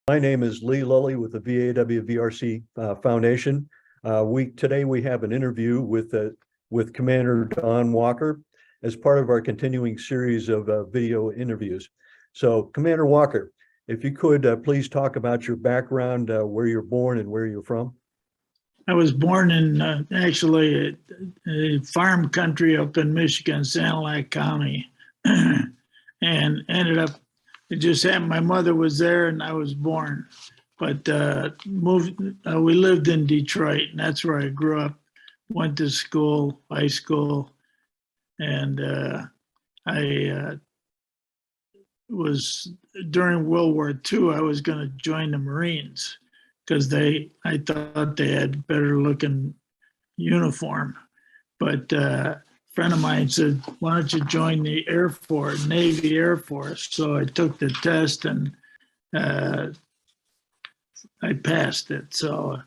My name is Lee Lully with the VAW-VRC Foundation. Today we have an interview with Commander Don Walker as part of our continuing series of video interviews. So, Commander Walker, if you could please talk about your background, where you're born and where you're from. I was born in actually a farm country up in Michigan, Sanilac County, and ended up. It just happened. My mother was there, and I was born. But moved. We lived in Detroit, and that's where I grew up. Went to school, high school, and I was during World War II. I was going to join the Marines because I thought they had better looking uniform. But a friend of mine said, "Why don't you join the Air Force, Navy Air Force?" So I took the test and I passed it. So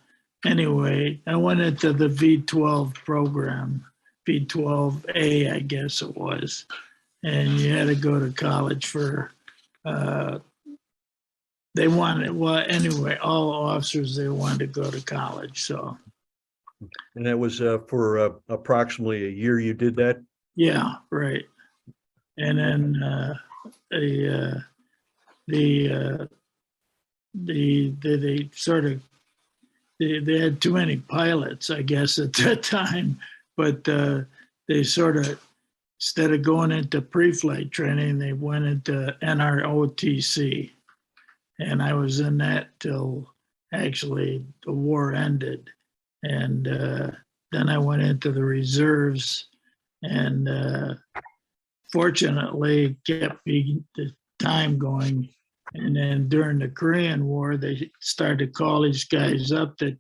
anyway, I went into the V-12 program, V-12A, I guess it was. And you had to go to college for, they wanted, well, anyway, all officers, they wanted to go to college, so. And that was for approximately a year you did that? Yeah, right. And then they sort of, they had too many pilots, I guess, at that time, but they sort of, instead of going into pre-flight training, they went into NROTC. And I was in that till actually the war ended. And then I went into the reserves and fortunately kept the time going. And then during the Korean War, they started to call these guys up that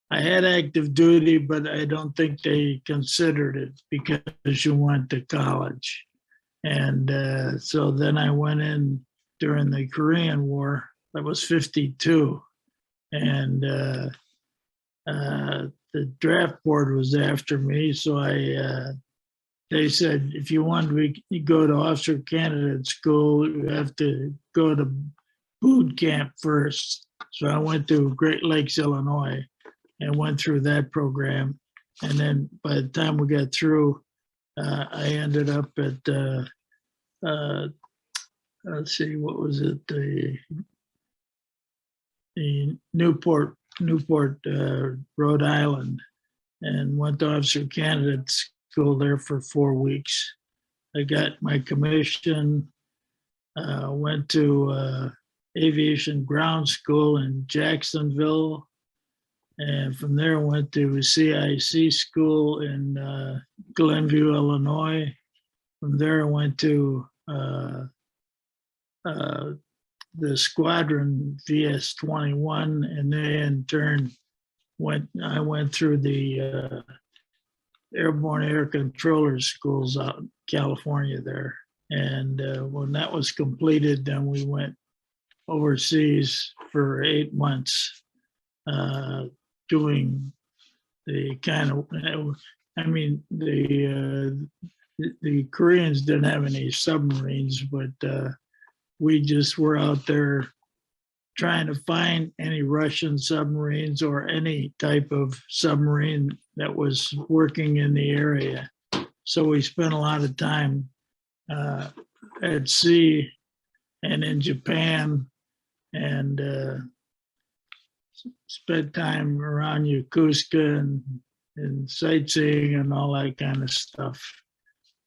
I had active duty, but I don't think they considered it because you went to college. And so then I went in during the Korean War. That was 52. And the draft board was after me. So they said, if you want to go to officer candidate school, you have to go to boot camp first. So I went to Great Lakes, Illinois, and went through that program. And then by the time we got through, I ended up at, let's see, what was it? The Newport, Rhode Island, and went to officer candidate school there for 4 weeks. I got my commission, went to aviation ground school in Jacksonville, and from there went to CIC school in Glenview, Illinois. From there I went to the squadron VS-21, and then in turn I went through the Airborne Air Controller schools out in California there. And when that was completed, then we went overseas for 8 months doing the kind of, I mean, the Koreans didn't have any submarines, but we just were out there trying to find any Russian submarines or any type of submarine that was working in the area. So we spent a lot of time at sea and in Japan, and spent time around Yokosuka and sightseeing and all that kind of stuff.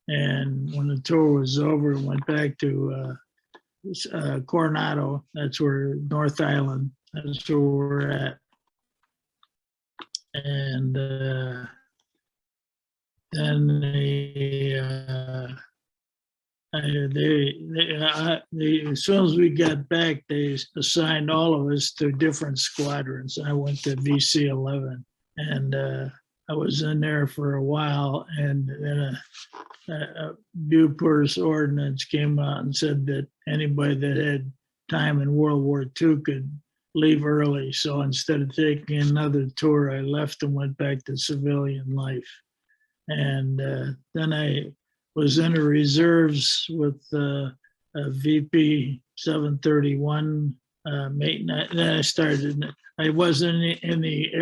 And when the tour was over, went back to Coronado. That's where North Island. That's where we're at. And then as soon as we got back, they assigned all of us to different squadrons. I went to VC-11, and I was in there for a while, and then a Bupers ordinance came out and said that anybody that had time in World War II could leave early. So instead of taking another tour, I left and went back to civilian life. And then I was in the reserves with a VP 731 maintenance. Then I started. I wasn't in the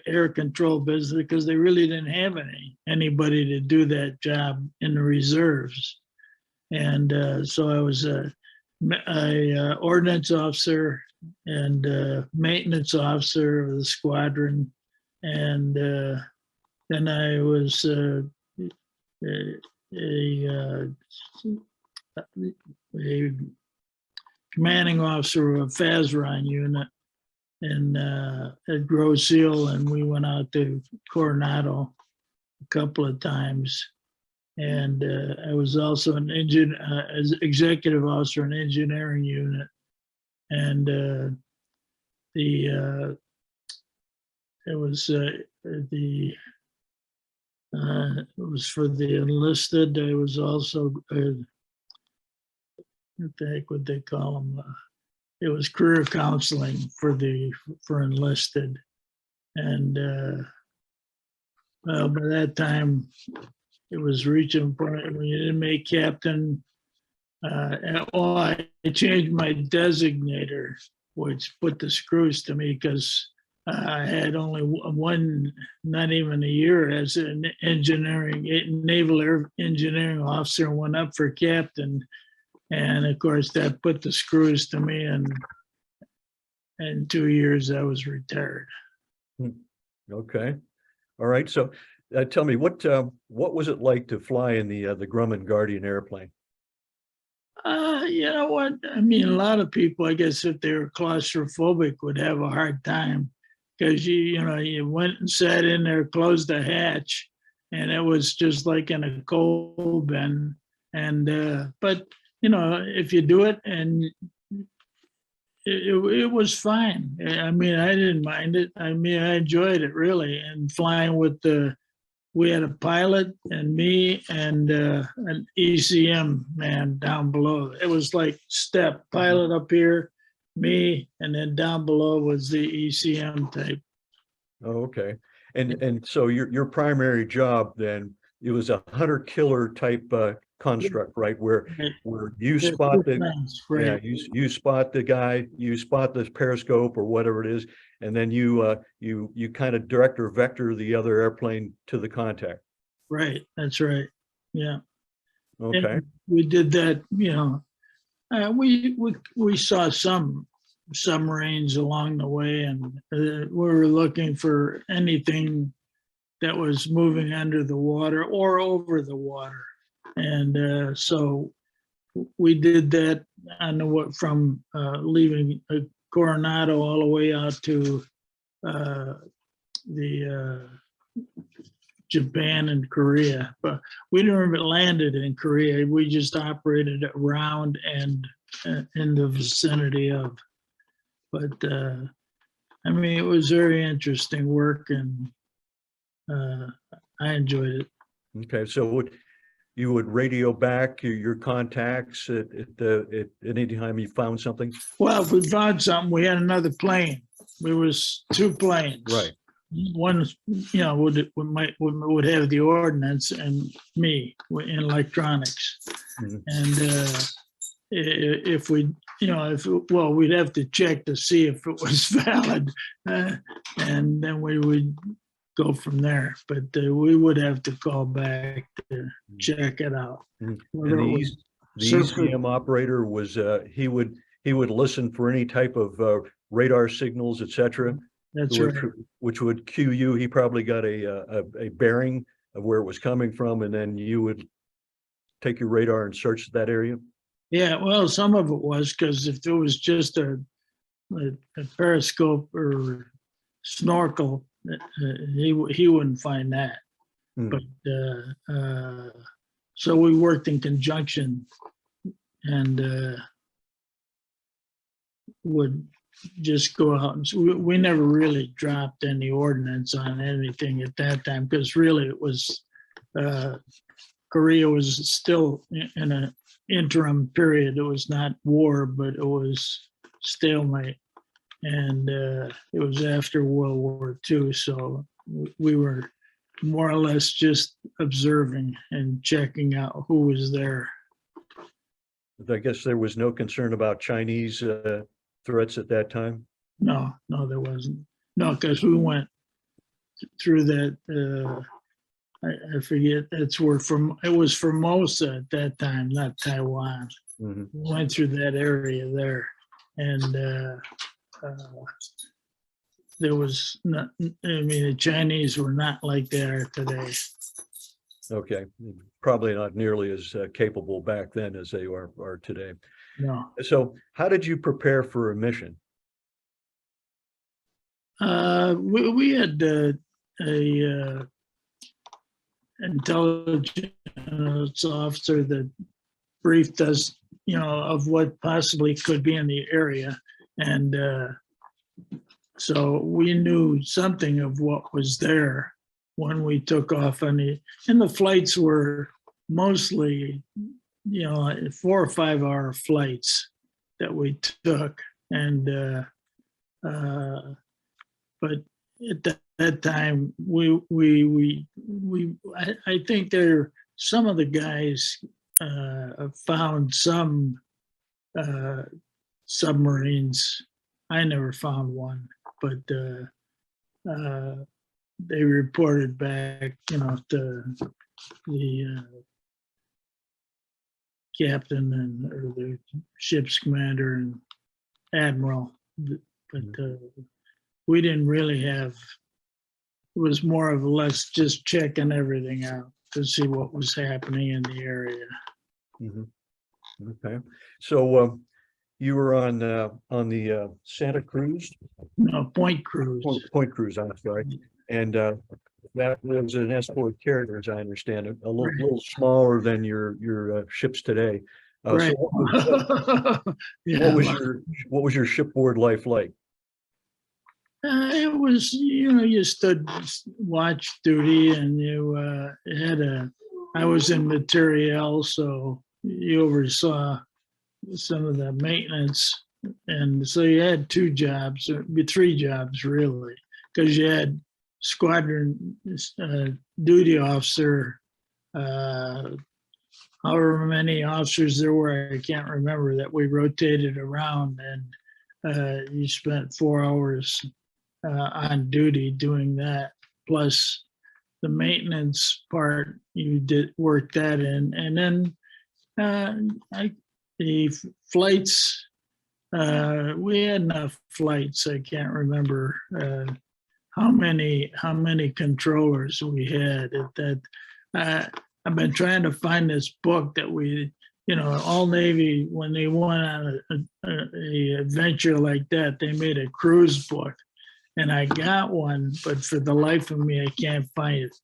air control business because they really didn't have anybody to do that job in the reserves, and so I was a ordnance officer and maintenance officer of the squadron, and then I was a commanding officer of a FASRON unit at Grosse Seal, and we went out to Coronado a couple of times. And I was also an as executive officer in engineering unit, and it was for the enlisted. I was also what the heck would they call them? It was career counseling for enlisted, and well, by that time it was reaching point when you didn't make captain. I changed my designator, which put the screws to me because I had only one, not even a year as an naval air engineering officer, and went up for captain. And of course, that put the screws to me, and in 2 years, I was retired. Okay. All right. So tell me, what was it like to fly in the Grumman Guardian airplane? You know what? I mean, a lot of people, I guess, if they were claustrophobic, would have a hard time because you went and sat in there, closed the hatch, and it was just like in a coal bin. And but if you do it, and it was fine. I mean, I didn't mind it. I mean, I enjoyed it really, and flying with we had a pilot and me and an ECM man down below. It was like step pilot up here, me, and then down below was the ECM type. Oh, okay. And so your primary job then, it was a hunter killer type construct, right? Where you spot right. you spot the guy, you spot the periscope or whatever it is, and then you kind of direct or vector the other airplane to the contact. Right. That's right. Yeah. Okay. And we did that. We saw some submarines along the way, and we were looking for anything that was moving under the water or over the water. And so we did that from leaving Coronado all the way out to the Japan and Korea. But we never landed in Korea. We just operated around and in the vicinity of. But I mean, it was very interesting work, and I enjoyed it. Okay, so you would radio back your contacts at any time you found something? Well, if we found something, we had another plane. There was 2 planes. Right. One, would have the ordnance, and me in electronics. Mm-hmm. And if we, we'd have to check to see if it was valid, and then we would go from there. But we would have to call back to check it out. And the ECM operator was he would listen for any type of radar signals, etc. That's right. Which would cue you. He probably got a bearing of where it was coming from, and then you would take your radar and search that area. Yeah, well, some of it was because if there was just a periscope or snorkel, he wouldn't find that. But so we worked in conjunction, and would just go out. And we never really dropped any ordnance on anything at that time, because really it was Korea was still in an interim period. It was not war, but it was stalemate. And it was after World War II. So we were more or less just observing and checking out who was there. I guess there was no concern about Chinese threats at that time? No, there wasn't. No, because we went through that, I forget, that's where it was Formosa at that time, not Taiwan. Mhm. We went through that area there, and there was not, I mean, the Chinese were not like they are today. Okay, probably not nearly as capable back then as they are today. No. So how did you prepare for a mission? We had a intelligence officer that briefed us, of what possibly could be in the area. And so we knew something of what was there when we took off and the flights were mostly, 4 or 5 hour flights that we took. And, but at that time, I think some of the guys found some submarines. I never found one, but they reported back, to the captain or the ship's commander and admiral. But we didn't really have. It was more or less just checking everything out to see what was happening in the area. Mm-hmm. Okay, so you were on the Santa Cruz? No, Point Cruz. Point Cruz, I'm sorry. And that was an escort carrier, as I understand it, a little smaller than your ships today. Right. So what was your shipboard life like? It was, you stood watch duty, and you I was in materiel, so you oversaw some of the maintenance. And so you had 2 jobs, or 3 jobs really, because you had squadron duty officer, however many officers there were, I can't remember, that we rotated around, and you spent 4 hours on duty doing that, plus the maintenance part, you did work that in. And then the flights, we had enough flights. I can't remember how many controllers we had at that. I've been trying to find this book that we, all Navy, when they went on a adventure like that, they made a cruise book. And I got one, but for the life of me, I can't find it.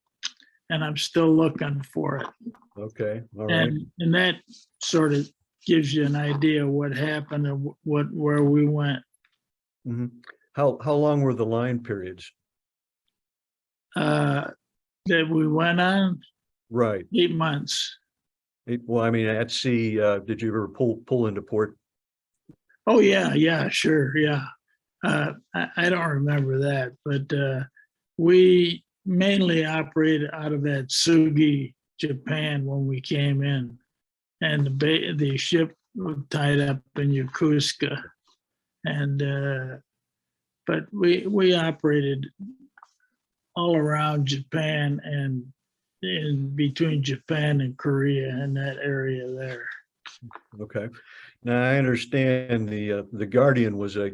And I'm still looking for it. Okay, all right. And that sort of gives you an idea of what happened and where we went. Mm-hmm. How long were the line periods? That we went on? Right. 8 months. Well, I mean, at sea, did you ever pull into port? Oh, yeah, sure, yeah. I don't remember that, but we mainly operated out of that Sugi, Japan, when we came in, and the ship was tied up in Yokosuka, and but we operated all around Japan and in between Japan and Korea in that area there. Okay. Now I understand the Guardian was a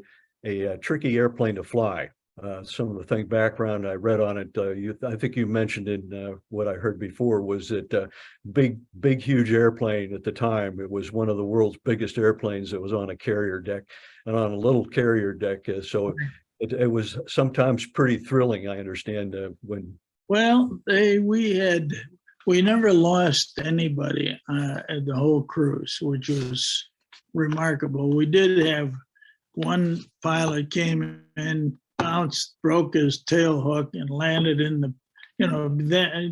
tricky airplane to fly. Some of the background I read on it, I think you mentioned in what I heard before was that big, huge airplane at the time. It was one of the world's biggest airplanes that was on a carrier deck and on a little carrier deck. So it was sometimes pretty thrilling, I understand, when. Well, we never lost anybody at the whole cruise, which was remarkable. We did have one pilot came in, bounced, broke his tail hook, and landed in the,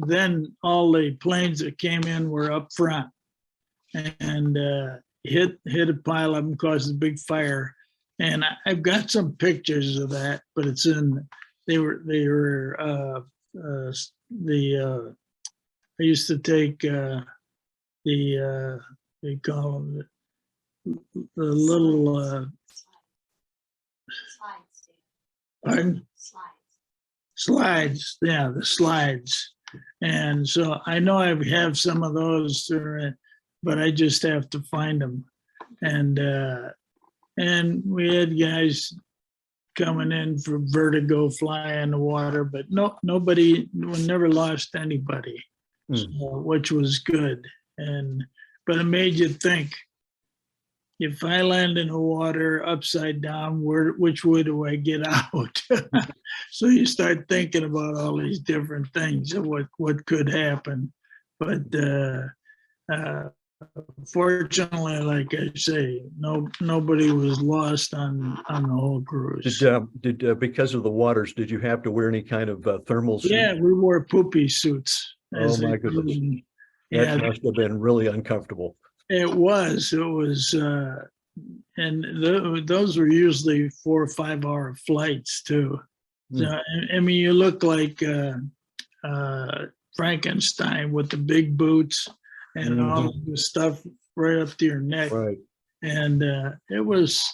then all the planes that came in were up front, and hit a pile of them, caused a big fire. And I've got some pictures of that, but it's in. I used to take they call them the little Pardon? Slides, yeah, the slides. And so I know I have some of those, but I just have to find them. And we had guys coming in for vertigo, fly in the water, but nobody, we never lost anybody, so, which was good. But it made you think, if I land in the water upside down, which way do I get out? So you start thinking about all these different things of what could happen. But fortunately, like I say, nobody was lost on the whole cruise. Did because of the waters, did you have to wear any kind of thermal suit? Yeah, we wore poopy suits. Oh my goodness. That must have been really uncomfortable. It was, and those were usually 4 or 5 hour flights too. So, I mean, you look like Frankenstein with the big boots and all the stuff right up to your neck. Right. And it was,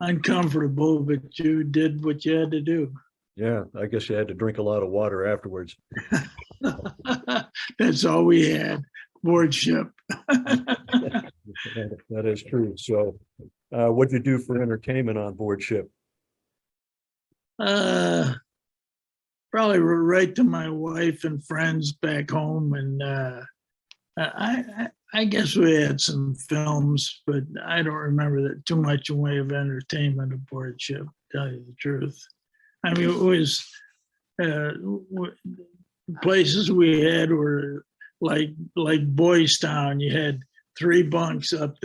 uncomfortable, but you did what you had to do. Yeah, I guess you had to drink a lot of water afterwards. That's all we had, board ship. That is true. So what'd you do for entertainment on board ship? Probably write to my wife and friends back home. And I guess we had some films, but I don't remember that too much in way of entertainment aboard ship, to tell you the truth. I mean, it was places we had were like Boys Town. You had 3 bunks up,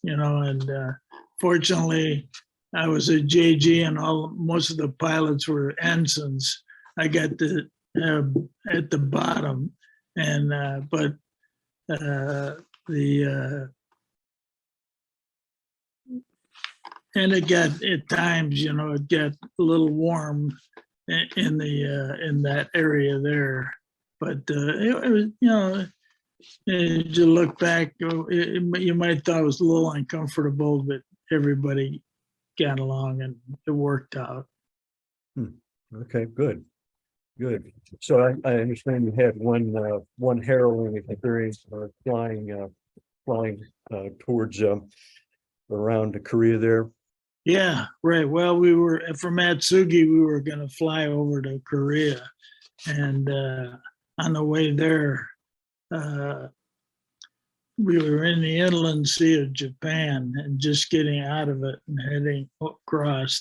and fortunately I was a JG and most of the pilots were ensigns. I got at the bottom, and and it got, at times, it got a little warm in that area there. But it was, as you look back, you might thought it was a little uncomfortable, but everybody got along and it worked out. Okay, good. So I understand you had one harrowing experience flying towards around Korea there. Yeah, right. Well, we were from Atsugi. We were going to fly over to Korea, and on the way there, we were in the inland sea of Japan and just getting out of it and heading across,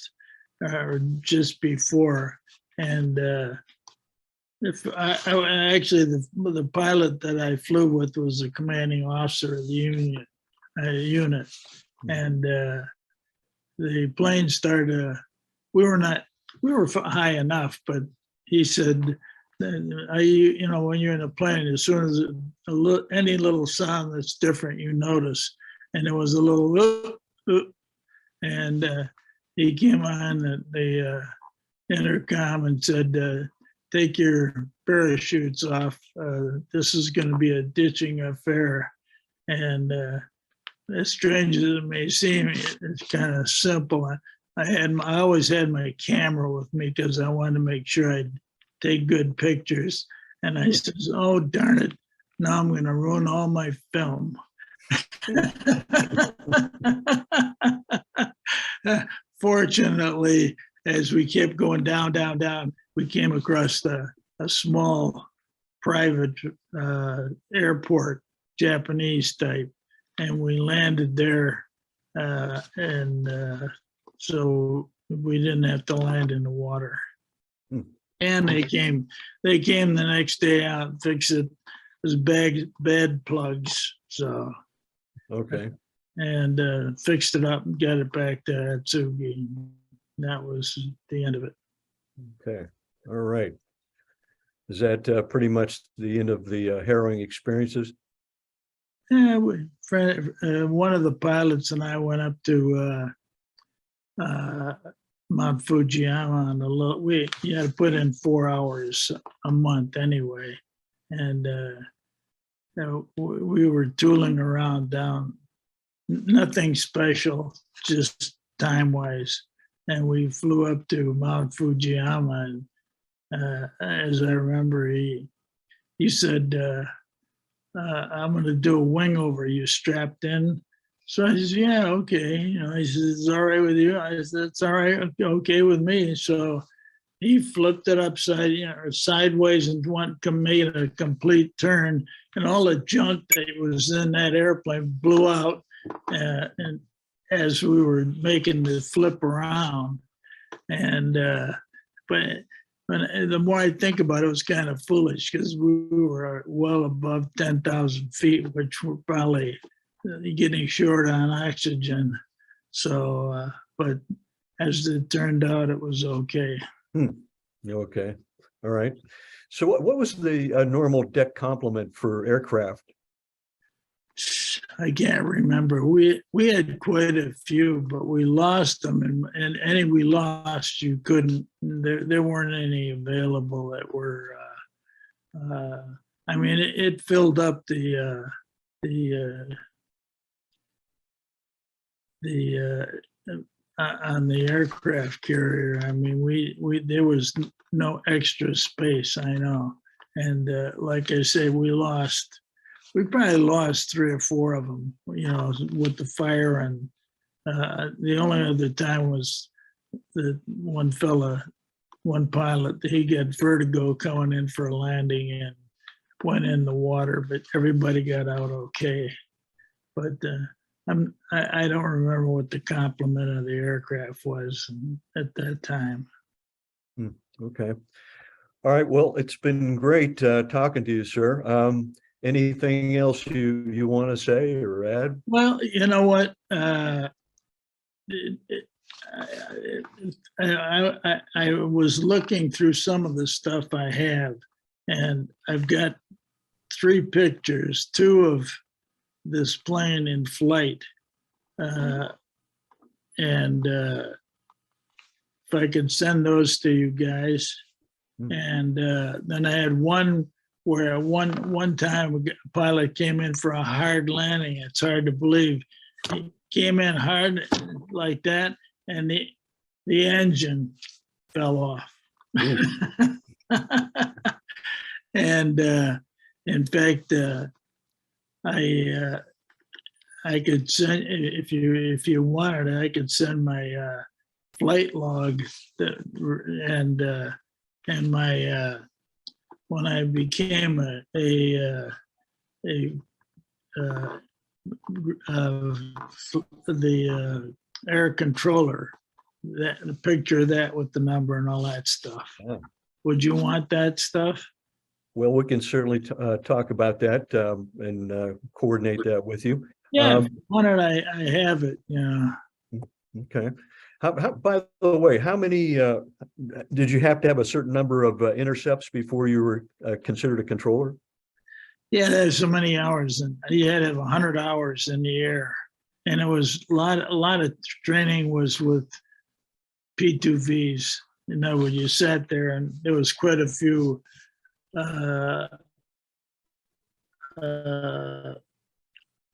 or just before. And actually the pilot that I flew with was the commanding officer of the unit, and the plane started. We were high enough, but he said, when you're in a plane, as soon as any little sound that's different, you notice. And there was a little, and he came on the intercom and said, take your parachutes off. This is going to be a ditching affair. And as strange as it may seem, it's kind of simple. I always had my camera with me because I wanted to make sure I'd take good pictures. And I said, oh, darn it. Now I'm going to ruin all my film. Fortunately, as we kept going down, we came across a small private airport, Japanese type, and we landed there. So we didn't have to land in the water. And they came the next day out and fixed it. It was bed plugs. So okay. And fixed it up and got it back to Atsugi. That was the end of it. Okay. All right. Is that pretty much the end of the harrowing experiences? Yeah, one of the pilots and I went up to Mount Fujiyama on you had to put in 4 hours a month anyway, and we were tooling around down, nothing special, just time-wise. And we flew up to Mount Fujiyama, and as I remember, he said, I'm going to do a wing over. You strapped in? So I said, yeah, okay. You know, he says, it's all right with you? I said, it's all right, okay with me. So he flipped it upside, sideways and made a complete turn, and all the junk that was in that airplane blew out. And as we were making the flip around, and but the more I think about it, it was kind of foolish because we were well above 10,000 feet, which were probably getting short on oxygen. So, but as it turned out, it was okay. Okay. All right. So what was the normal deck complement for aircraft? I can't remember. We had quite a few, but we lost them, and any we lost, you couldn't. There weren't any available that were. I mean, it filled up the on the aircraft carrier. I mean, we there was no extra space. I know, and like I say, we probably lost 3 or 4 of them, with the fire. And the only other time was the one pilot, he got vertigo coming in for a landing and went in the water, but everybody got out okay. But I don't remember what the complement of the aircraft was at that time. Okay. All right. Well, it's been great talking to you, sir. Anything else you want to say or add? Well, you know what? I was looking through some of the stuff I have, and I've got 3 pictures, 2 of this plane in flight. And if I could send those to you guys. And then I had one where one time a pilot came in for a hard landing. It's hard to believe. He came in hard like that, and the engine fell off. And in fact, I could send, if you wanted, I could send my flight log and my when I became the air controller, the picture of that with the number and all that stuff. Yeah. Would you want that stuff? Well, we can certainly talk about that and coordinate that with you. Yeah, if you want it, I have it. Yeah. Okay. How, by the way, how many did you have to have a certain number of intercepts before you were considered a controller? Yeah, there's so many hours, and you had to have 100 hours in the air, and it was a lot of training was with P2Vs. When you sat there, and there was quite a few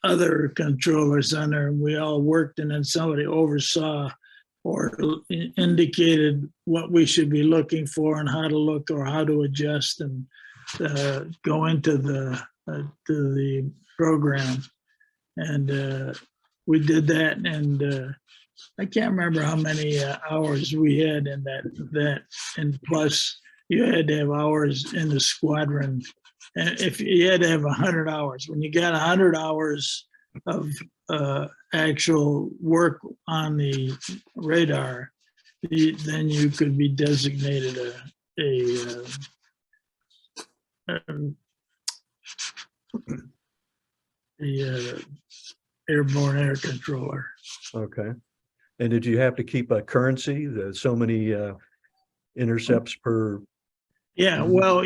other controllers on there, and we all worked, and then somebody oversaw or indicated what we should be looking for and how to look or how to adjust and go into the program. And we did that, and I can't remember how many hours we had in that, and plus you had to have hours in the squadron. And if you had to have 100 hours, when you got 100 hours of actual work on the radar, then you could be designated a airborne air controller. Okay. And did you have to keep a currency? There's so many intercepts per. Yeah, well,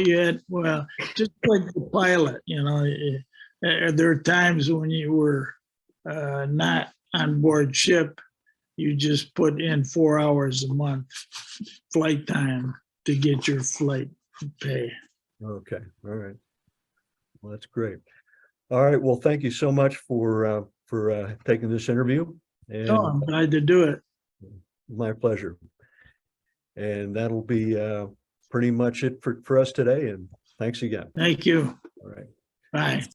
just like the pilot, there are times when you were not on board ship, you just put in 4 hours a month flight time to get your flight pay. Okay. All right. Well, that's great. All right. Well, thank you so much for taking this interview. And I'm glad to do it. My pleasure. And that'll be pretty much it for us today. And thanks again. Thank you. All right. Bye.